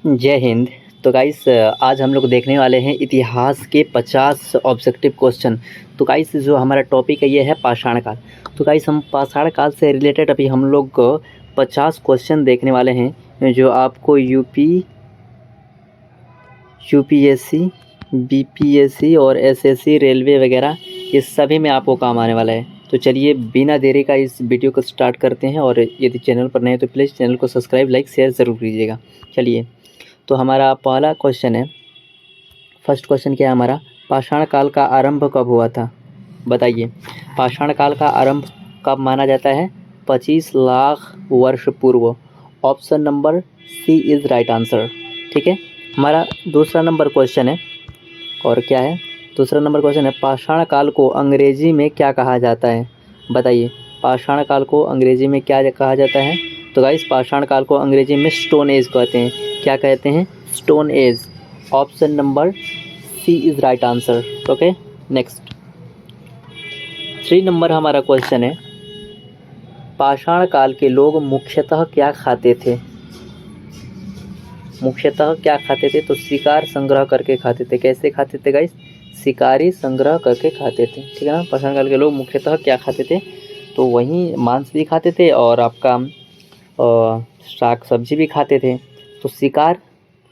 जय हिंद। तो गाइस आज हम लोग देखने वाले हैं इतिहास के 50 ऑब्जेक्टिव क्वेश्चन। तो गाइस जो हमारा टॉपिक है ये है पाषाण काल। तो गाइस हम पाषाण काल से रिलेटेड अभी हम लोग 50 क्वेश्चन देखने वाले हैं जो आपको यूपीएससी, बीपीएससी और एसएससी, रेलवे वगैरह ये सभी में आपको काम आने वाला है। तो चलिए बिना देरी का इस वीडियो को स्टार्ट करते हैं, और यदि चैनल पर नए तो प्लीज़ चैनल को सब्सक्राइब, लाइक, शेयर ज़रूर कीजिएगा। चलिए, तो हमारा पहला क्वेश्चन है, फर्स्ट क्वेश्चन क्या है हमारा, पाषाण काल का आरंभ कब हुआ था? बताइए। पाषाण काल का आरंभ कब माना जाता है? 25 लाख वर्ष पूर्व। Option number C is right answer. ठीक है। हमारा दूसरा नंबर क्वेश्चन है, और क्या है दूसरा नंबर क्वेश्चन है, पाषाण काल को अंग्रेजी में क्या कहा जाता है? बताइए, पाषाण काल को अंग्रेजी में क्या कहा जाता है? तो गाइस पाषाण काल को अंग्रेजी में स्टोन एज कहते हैं। क्या कहते हैं? Stone age. Option number C is right answer. Okay, next 3 number हमारा क्वेश्चन है, पाषाण काल के लोग मुख्यतः क्या खाते थे? मुख्यतः क्या खाते थे? तो शिकार संग्रह करके खाते थे। कैसे खाते थे गाइस? शिकारी संग्रह करके खाते थे। ठीक है ना। पाषाण काल के लोग मुख्यतः क्या खाते थे? तो वहीं मांस भी खाते थे और आपका साग सब्जी भी खाते थे। तो शिकार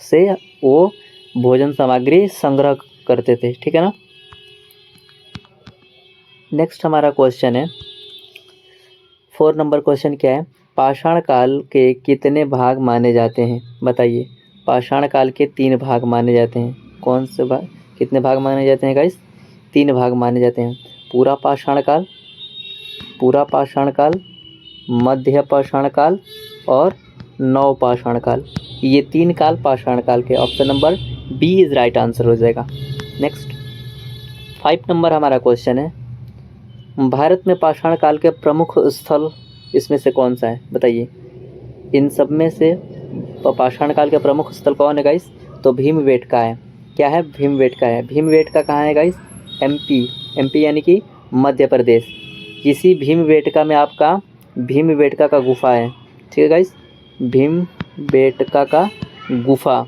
से वो भोजन सामग्री संग्रह करते थे। ठीक है ना। नेक्स्ट हमारा क्वेश्चन है, 4 नंबर क्वेश्चन क्या है, पाषाण काल के कितने भाग माने जाते हैं? बताइए। पाषाण काल के 3 भाग माने जाते हैं। कौन से भाग, कितने भाग माने जाते हैं गाइस? 3 भाग माने जाते हैं। पूरा पाषाण काल, पूरा पाषाण काल, मध्य पाषाण काल और नव पाषाण काल। ये 3 काल पाषाण काल के। Option number B is right answer हो जाएगा। नेक्स्ट 5 नंबर हमारा क्वेश्चन है, भारत में पाषाण काल के प्रमुख स्थल इसमें से कौन सा है? बताइए। इन सब में से पाषाण काल के प्रमुख स्थल कौन है गाइस? तो भीमबेटका है। क्या है? भीमबेटका है। भीमबेटका कहाँ है गाइस? एमपी। एमपी यानी कि मध्य प्रदेश। इसी भीमबेटका में आपका भीमबेटका का गुफा है। ठीक है गाइस, भीमबेटका का गुफा।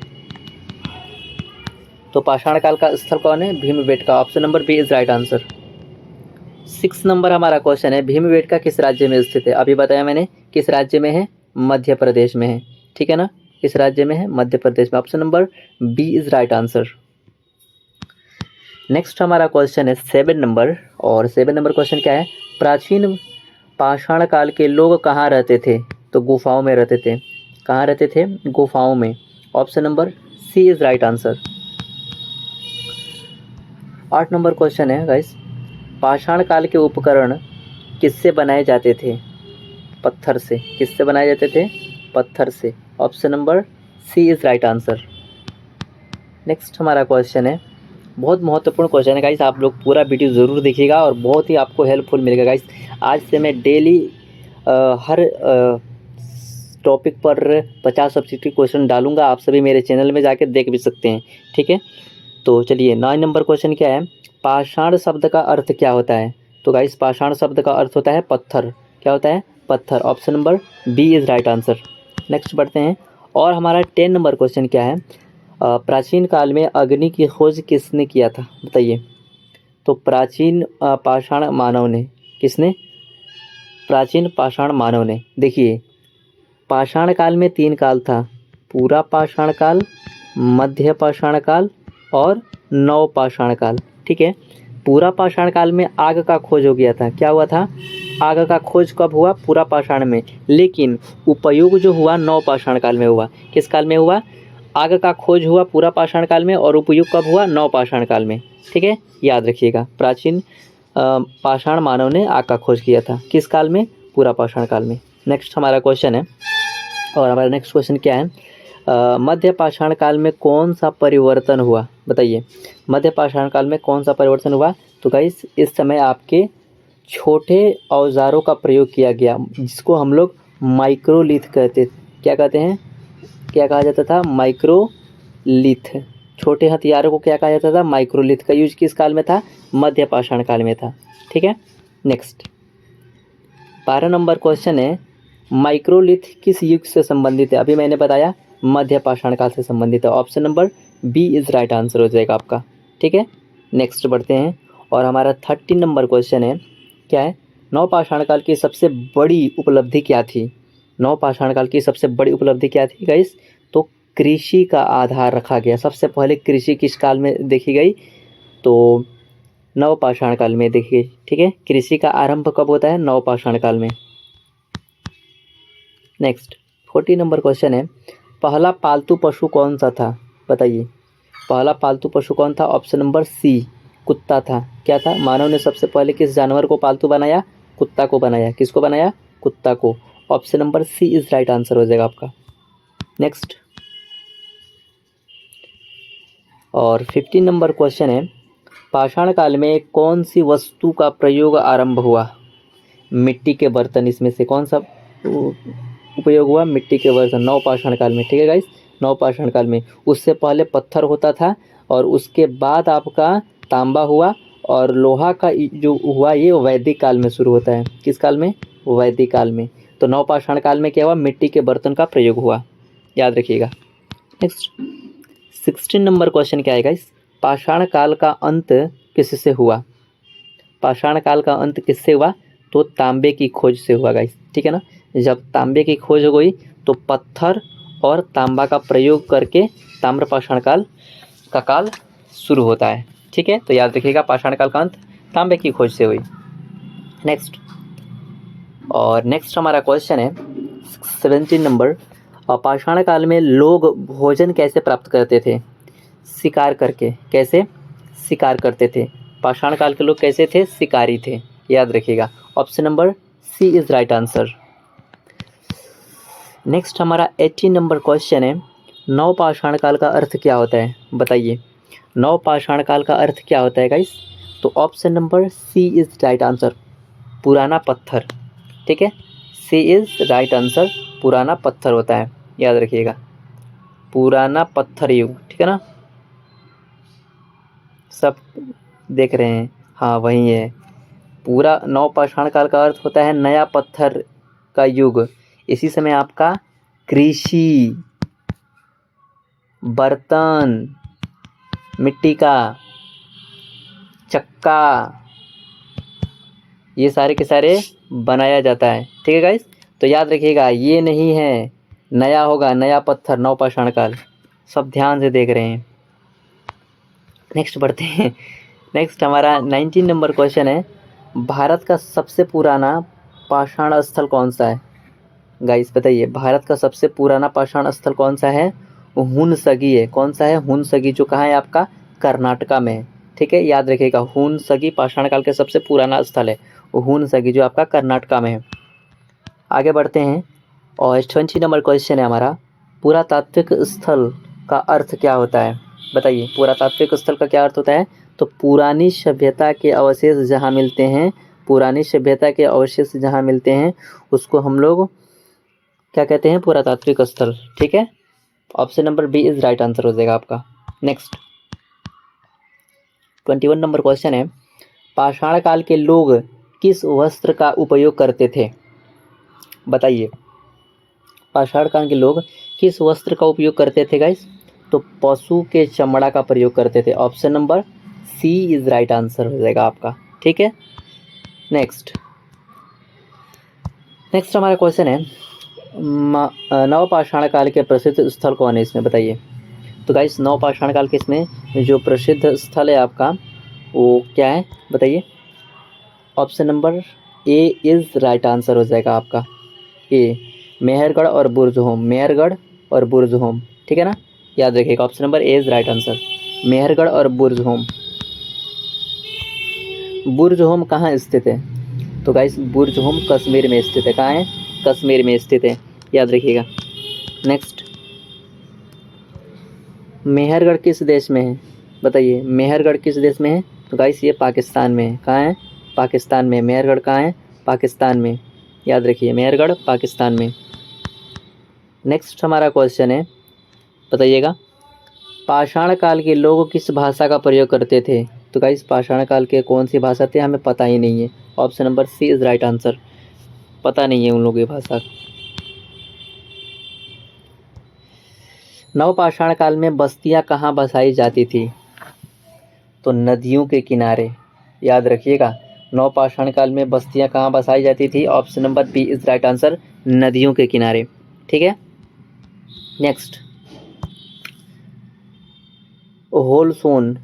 तो पाषाण काल का स्थल कौन है? Bhimbetka. Option number B is right answer. 6 number हमारा क्वेश्चन है, भीमबेटका किस राज्य में स्थित है? अभी बताया मैंने किस राज्य में है? मध्य प्रदेश में है। ठीक है ना। किस राज्य में है? मध्य प्रदेश में। Option number B is right answer. Next हमारा क्वेश्चन है 7 नंबर, और 7 नंबर क्वेश्चन क्या है, प्राचीन पाषाण काल के लोग कहाँ रहते थे? तो गुफाओं में रहते थे। कहाँ रहते थे? गुफाओं में। Option number C is right answer. 8 number question है गाइस, पाषाण काल के उपकरण किससे बनाए जाते थे? पत्थर से। किससे बनाए जाते थे? पत्थर से। Option number C is right answer. Next हमारा क्वेश्चन है, बहुत महत्वपूर्ण क्वेश्चन है गाइस, आप लोग पूरा वीडियो ज़रूर देखिएगा और बहुत ही आपको हेल्पफुल मिलेगा गाइस। आज से मैं डेली हर टॉपिक पर 50 सब्जेक्टिव क्वेश्चन डालूंगा। आप सभी मेरे चैनल में जाके देख भी सकते हैं। ठीक है। तो चलिए 9 नंबर क्वेश्चन क्या है, पाषाण शब्द का अर्थ क्या होता है? तो गाइस पाषाण शब्द का अर्थ होता है पत्थर। क्या होता है? पत्थर। Option number B is right answer. Next बढ़ते हैं, और हमारा 10 नंबर क्वेश्चन क्या है, प्राचीन काल में अग्नि की खोज किसने किया था? बताइए। तो प्राचीन पाषाण मानव ने, किसने? प्राचीन पाषाण मानव ने। देखिए, पाषाण काल में 3 काल था, पूरा पाषाण काल, मध्य पाषाण काल और नव पाषाण काल। ठीक है। पूरा पाषाण काल में आग का खोज हो गया था। क्या हुआ था? आग का खोज कब हुआ? पूरा पाषाण में। लेकिन उपयोग जो हुआ नव पाषाण काल में हुआ। किस काल में हुआ? आग का खोज हुआ पूरा पाषाण काल में, और उपयोग कब हुआ? नव पाषाण काल में। ठीक है, याद रखिएगा। प्राचीन पाषाण मानव ने आग का खोज किया था। किस काल में? पूरा पाषाण काल में। नेक्स्ट हमारा क्वेश्चन है, और हमारा नेक्स्ट क्वेश्चन क्या है, मध्य पाषाण काल में कौन सा परिवर्तन हुआ? बताइए। मध्य पाषाण काल में कौन सा परिवर्तन हुआ? तो गाइस इस समय आपके छोटे औजारों का प्रयोग किया गया, जिसको हम लोग माइक्रोलिथ कहते। क्या कहते हैं? क्या कहा जाता था? माइक्रोलिथ। छोटे हथियारों को क्या कहा जाता था? माइक्रोलिथ का यूज किस काल में था? मध्य पाषाण काल में था। ठीक है। नेक्स्ट 12 नंबर क्वेश्चन है, माइक्रोलिथ किस युग से संबंधित है? अभी मैंने बताया मध्य पाषाण काल से संबंधित है। Option number B is right answer हो जाएगा आपका। ठीक है, नेक्स्ट बढ़ते हैं और हमारा 13 नंबर क्वेश्चन है, क्या है, नवपाषाण काल की सबसे बड़ी उपलब्धि क्या थी? नवपाषाण काल की सबसे बड़ी उपलब्धि क्या थी गाइस? तो कृषि का आधार रखा गया। सबसे पहले कृषि किस काल में देखी गई? तो नवपाषाण काल में देखी गई। ठीक है, कृषि का आरंभ कब होता है? नवपाषाण काल में। नेक्स्ट 14 नंबर क्वेश्चन है, पहला पालतू पशु कौन सा था? बताइए, पहला पालतू पशु कौन था? ऑप्शन नंबर सी कुत्ता था। क्या था? मानव ने सबसे पहले किस जानवर को पालतू बनाया? कुत्ता को बनाया। किसको बनाया? कुत्ता को। Option number C is right answer हो जाएगा आपका। नेक्स्ट और 15 नंबर क्वेश्चन है, पाषाण काल में कौन सी वस्तु का प्रयोग आरंभ हुआ? मिट्टी के बर्तन इसमें से कौन सा उपयोग हुआ? मिट्टी के बर्तन नवपाषाण काल में। ठीक है गाइस, नवपाषाण काल में। उससे पहले पत्थर होता था और उसके बाद आपका तांबा हुआ और लोहा का जो हुआ ये वैदिक काल में शुरू होता है। किस काल में? वैदिक काल में। तो नवपाषाण काल में क्या हुआ? मिट्टी के बर्तन का प्रयोग हुआ, याद रखिएगा। नेक्स्ट 16 नंबर क्वेश्चन क्या है गाइस? पाषाण काल का अंत किससे हुआ? पाषाण काल का अंत किससे हुआ? तो तांबे की खोज से हुआ गाइस। ठीक है ना, जब तांबे की खोज हो गई तो पत्थर और तांबा का प्रयोग करके ताम्रपाषाण काल का काल शुरू होता है। ठीक है, तो याद रखिएगा पाषाण काल का अंत तांबे की खोज से हुई। नेक्स्ट और नेक्स्ट हमारा क्वेश्चन है 17 नंबर, पाषाण काल में लोग भोजन कैसे प्राप्त करते थे? शिकार करके। कैसे? शिकार करते थे। पाषाण काल के लोग कैसे थे? शिकारी थे, याद रखिएगा। Option number C is right answer. Next हमारा 18 नंबर क्वेश्चन है, नवपाषाण काल का अर्थ क्या होता है? बताइए, नवपाषाण काल का अर्थ क्या होता है गाइस? तो option number C is right answer, पुराना पत्थर। ठीक है, सी इज राइट आंसर, पुराना पत्थर होता है, याद रखिएगा, पुराना पत्थर युग। ठीक है ना, सब देख रहे हैं, हाँ वही है। पूरा नवपाषाण काल का अर्थ होता है नया पत्थर का युग। इसी समय आपका कृषि, बर्तन, मिट्टी का चक्का, ये सारे के सारे बनाया जाता है। ठीक है गाइस, तो याद रखिएगा ये नहीं है, नया होगा, नया पत्थर, नवपाषाण काल। सब ध्यान से देख रहे हैं। नेक्स्ट बढ़ते हैं। नेक्स्ट हमारा 19 नंबर क्वेश्चन है, भारत का सबसे पुराना पाषाण स्थल कौन सा है? गाइस बताइए, भारत का सबसे पुराना पाषाण स्थल कौन सा है? हुनसगी है। कौन सा है? हुनसगी, जो कहाँ है आपका? कर्नाटका में है। ठीक है, याद रखिएगा, हुनसगी पाषाण काल का सबसे पुराना स्थल है, हुनसगी, जो आपका कर्नाटका में है। आगे बढ़ते हैं और 20 नंबर क्वेश्चन है हमारा, पुरातात्विक स्थल का अर्थ क्या होता है? बताइए, पुरातात्विक स्थल का क्या अर्थ होता है? तो पुरानी सभ्यता के अवशेष जहाँ मिलते हैं, पुरानी सभ्यता के अवशेष जहाँ मिलते हैं उसको हम लोग क्या कहते हैं? पुरातात्विक स्थल। ठीक है, option number B is right answer हो जाएगा आपका। नेक्स्ट 21 नंबर क्वेश्चन है, पाषाण काल के लोग किस वस्त्र का उपयोग करते थे? बताइए, पाषाण काल के लोग किस वस्त्र का उपयोग करते थे गाइस? तो पशु के चमड़ा का प्रयोग करते थे। Option number C is right answer हो जाएगा आपका। ठीक है, नेक्स्ट हमारा क्वेश्चन है, नवपाषाण काल के प्रसिद्ध स्थल कौन है इसमें? बताइए। तो गाइस नवपाषाण काल के इसमें जो प्रसिद्ध स्थल है आपका वो क्या है? बताइए। Option number A is right answer हो जाएगा आपका, ए, मेहरगढ़ और बुर्जहोम। मेहरगढ़ और बुर्जहोम, ठीक है ना, याद रखिएगा, option number A is right answer, Mehrgarh और बुर्जहोम। बुर्जहोम कहाँ स्थित है? तो गाइस बुर्जहोम कश्मीर में स्थित है। कहाँ है? कश्मीर में स्थित है, याद रखिएगा। नेक्स्ट, मेहरगढ़ किस देश में है? बताइए, मेहरगढ़ किस देश में है? तो गाइस ये पाकिस्तान में है। कहाँ है? पाकिस्तान में। मेहरगढ़ कहाँ है? पाकिस्तान में, याद रखिए, मेहरगढ़ पाकिस्तान में। नेक्स्ट हमारा क्वेश्चन है, बताइएगा, पाषाण काल के लोग किस भाषा का प्रयोग करते थे? तो गाइस पाषाण काल के कौन सी भाषा थे हमें पता ही नहीं है। Option number C is right answer, पता नहीं है उन लोगों की भाषा। नवपाषाण काल में बस्तियां कहाँ बसाई जाती थी? तो नदियों के किनारे, याद रखिएगा। नवपाषाण काल में बस्तियां कहाँ बसाई जाती थी? Option number B is right answer, नदियों के किनारे। ठीक है, नेक्स्ट, होलसोन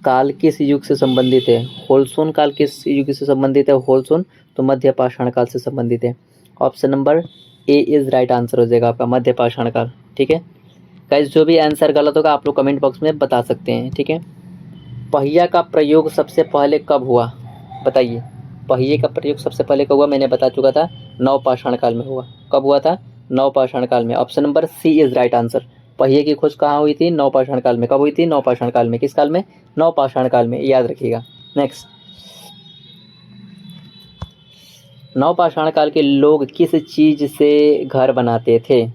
काल किस युग से संबंधित है? होलसोन काल किस युग से संबंधित है? होलसोन तो मध्य पाषाण काल से संबंधित है। Option number A is right answer हो जाएगा आपका, मध्य पाषाण काल। ठीक है गाइस, जो भी आंसर गलत होगा आप लोग कमेंट बॉक्स में बता सकते हैं। ठीक है, पहिया का प्रयोग सबसे पहले कब हुआ? बताइए, पहिए का प्रयोग सबसे पहले कब हुआ? मैंने बता चुका था, नवपाषाण काल में हुआ। कब हुआ था? नवपाषाण काल में। Option number C is right answer. पहिए की खोज कहाँ हुई थी? नवपाषाण काल में। कब हुई थी? नवपाषाण काल में। किस काल में? नवपाषाण काल में, याद रखिएगा। नेक्स्ट, नवपाषाण काल के लोग किस चीज से घर बनाते थे?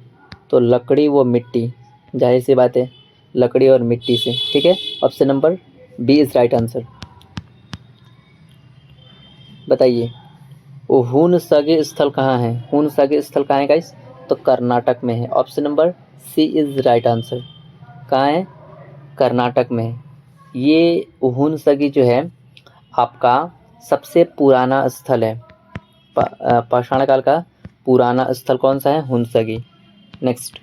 तो लकड़ी व मिट्टी, जाहिर सी बात है, लकड़ी और मिट्टी से। ठीक है, option number B is right answer. बताइए, हुनसगे स्थल कहाँ है? हुनसगे स्थल कहाँ है गाइस? तो कर्नाटक में है। Option number C is right answer. कहाँ है? कर्नाटक में है। ये हुनसगी जो है आपका सबसे पुराना स्थल है। पाषाण काल का पुराना स्थल कौन सा है? हुनसगी। नेक्स्ट,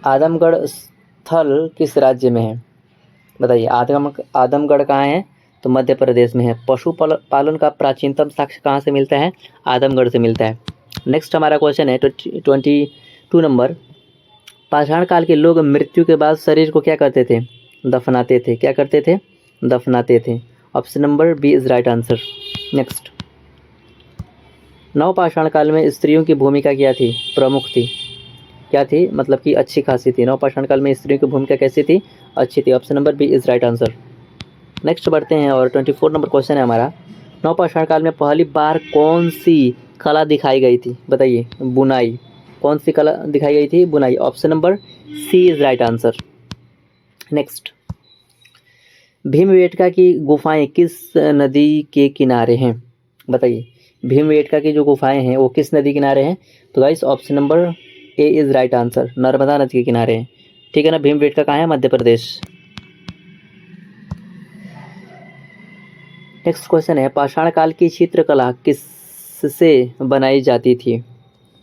आदमगढ़ स्थल किस राज्य में है? बताइए, आदमगढ़ कहाँ है? तो मध्य प्रदेश में है। पशु पालन का प्राचीनतम साक्ष्य कहाँ से मिलता है? आदमगढ़ से मिलता है। नेक्स्ट हमारा क्वेश्चन है 22 नंबर, पाषाण काल के लोग मृत्यु के बाद शरीर को क्या करते थे? दफनाते थे। क्या करते थे? दफनाते थे। Option number B is right answer. Next, नवपाषाण काल में स्त्रियों की भूमिका क्या थी? प्रमुख थी। क्या थी? मतलब कि अच्छी खासी थी। नवपाषाण काल में स्त्रियों की भूमिका कैसी थी? अच्छी थी। Option number B is right answer. Next बढ़ते हैं और 24 नंबर क्वेश्चन है हमारा, नवपाषाण काल में पहली बार कौन सी कला दिखाई गई थी? बताइए, बुनाई। कौन सी कला दिखाई गई थी? बुनाई। Option number C is right answer. Next, Bhimbetka की गुफाएं किस नदी के किनारे हैं? बताइए, भीमबेटका की जो गुफाएं हैं वो किस नदी किनारे हैं? तो guys option number A is right answer, Narmada नदी के किनारे हैं। ठीक है ना, भीमबेटका कहाँ है? मध्य प्रदेश। नेक्स्ट क्वेश्चन है, पाषाण काल की चित्रकला किससे बनाई जाती थी?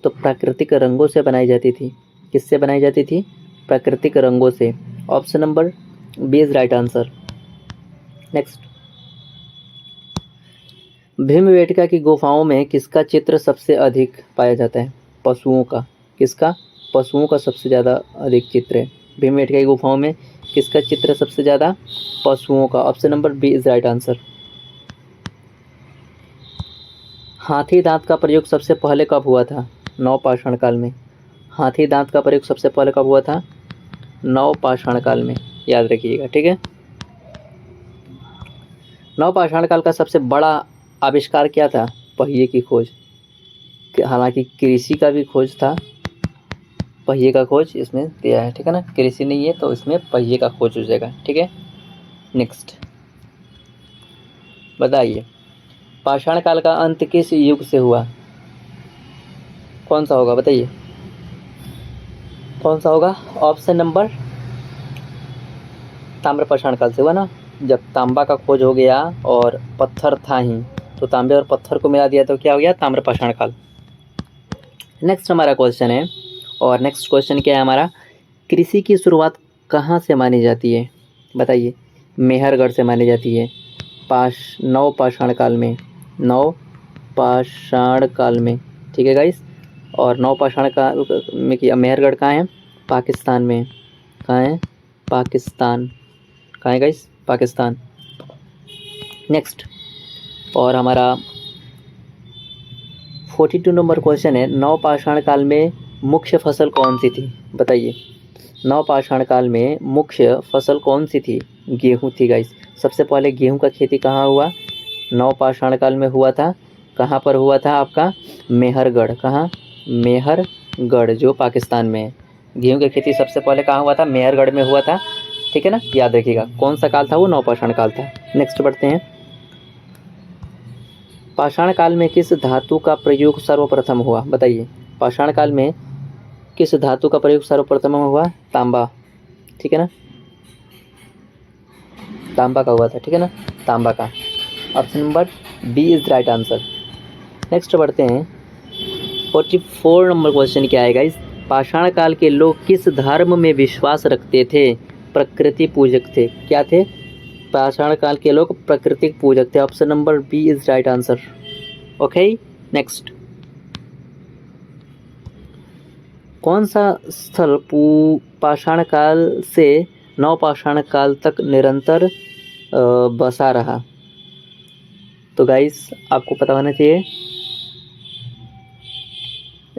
तो प्राकृतिक रंगों से बनाई जाती थी। किससे बनाई जाती थी? प्राकृतिक रंगों से। Option number B is right answer. Next, Bhimbetka की गुफाओं में किसका चित्र सबसे अधिक पाया जाता है? पशुओं का। किसका? पशुओं का सबसे ज़्यादा अधिक चित्र है। भीमबेटका की गुफाओं में किसका चित्र सबसे ज़्यादा? पशुओं का। Option number B is right answer. हाथी दांत का प्रयोग सबसे पहले कब हुआ था? नवपाषाण काल में। हाथी दांत का प्रयोग सबसे पहले कब हुआ था? नवपाषाण काल में, याद रखिएगा। ठीक है, नवपाषाण काल का सबसे बड़ा आविष्कार क्या था? पहिए की खोज। हालांकि कृषि का भी खोज था, पहिए का खोज इसमें दिया है। ठीक है ना, कृषि नहीं है तो इसमें पहिए का खोज हो जाएगा। ठीक है, नेक्स्ट बताइए, पाषाण काल का अंत किस युग से हुआ? कौन सा होगा? बताइए, कौन सा होगा? ऑप्शन नंबर ताम्रपाषाण काल से हुआ ना, जब तांबा का खोज हो गया और पत्थर था ही, तो तांबे और पत्थर को मिला दिया तो क्या हो गया? ताम्रपाषाण काल। नेक्स्ट हमारा क्वेश्चन है, और नेक्स्ट क्वेश्चन क्या है हमारा, कृषि की शुरुआत कहाँ से मानी जाती है? बताइए, मेहरगढ़ से मानी जाती है। नवपाषाण काल में। नवपाषाण काल में। ठीक है गाइस, और नवपाषाण काल में किया। मेहरगढ़ कहाँ है? पाकिस्तान में। कहाँ है? पाकिस्तान। कहाँ है गाइस? पाकिस्तान। नेक्स्ट, और हमारा 42 नंबर क्वेश्चन है, नवपाषाण काल में मुख्य फसल कौन सी थी? बताइए, नवपाषाण काल में मुख्य फसल कौन सी थी? गेहूँ थी गाइस। सबसे पहले गेहूँ का खेती कहाँ हुआ? नवपाषाण काल में हुआ था। कहाँ पर हुआ था? आपका मेहरगढ़। कहाँ? मेहरगढ़, जो पाकिस्तान में है। गेहूँ की खेती सबसे पहले कहाँ हुआ था? मेहरगढ़ में हुआ था। ठीक है ना, याद रखिएगा। कौन सा काल था वो? नवपाषाण काल था। नेक्स्ट बढ़ते हैं, पाषाण काल में किस धातु का प्रयोग सर्वप्रथम हुआ? बताइए, पाषाण काल में किस धातु का प्रयोग सर्वप्रथम हुआ? तांबा, ठीक है ना, तांबा का हुआ था, ठीक है ना, तांबा का। Option number B is right answer. Next बढ़ते हैं। 44 नंबर क्वेश्चन क्या है गाइस? पाषाण काल के लोग किस धर्म में विश्वास रखते थे? प्रकृति पूजक थे। क्या थे? पाषाण काल के लोग प्रकृति पूजक थे। Option number B is right answer. Okay, next. कौन सा स्थल पाषाण काल से नवपाषाण काल तक निरंतर बसा रहा? तो गाइस आपको पता होना चाहिए,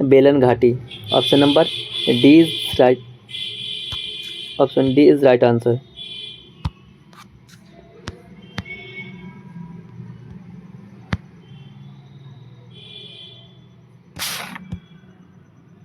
बेलन घाटी। Option number D is right, option D is right answer.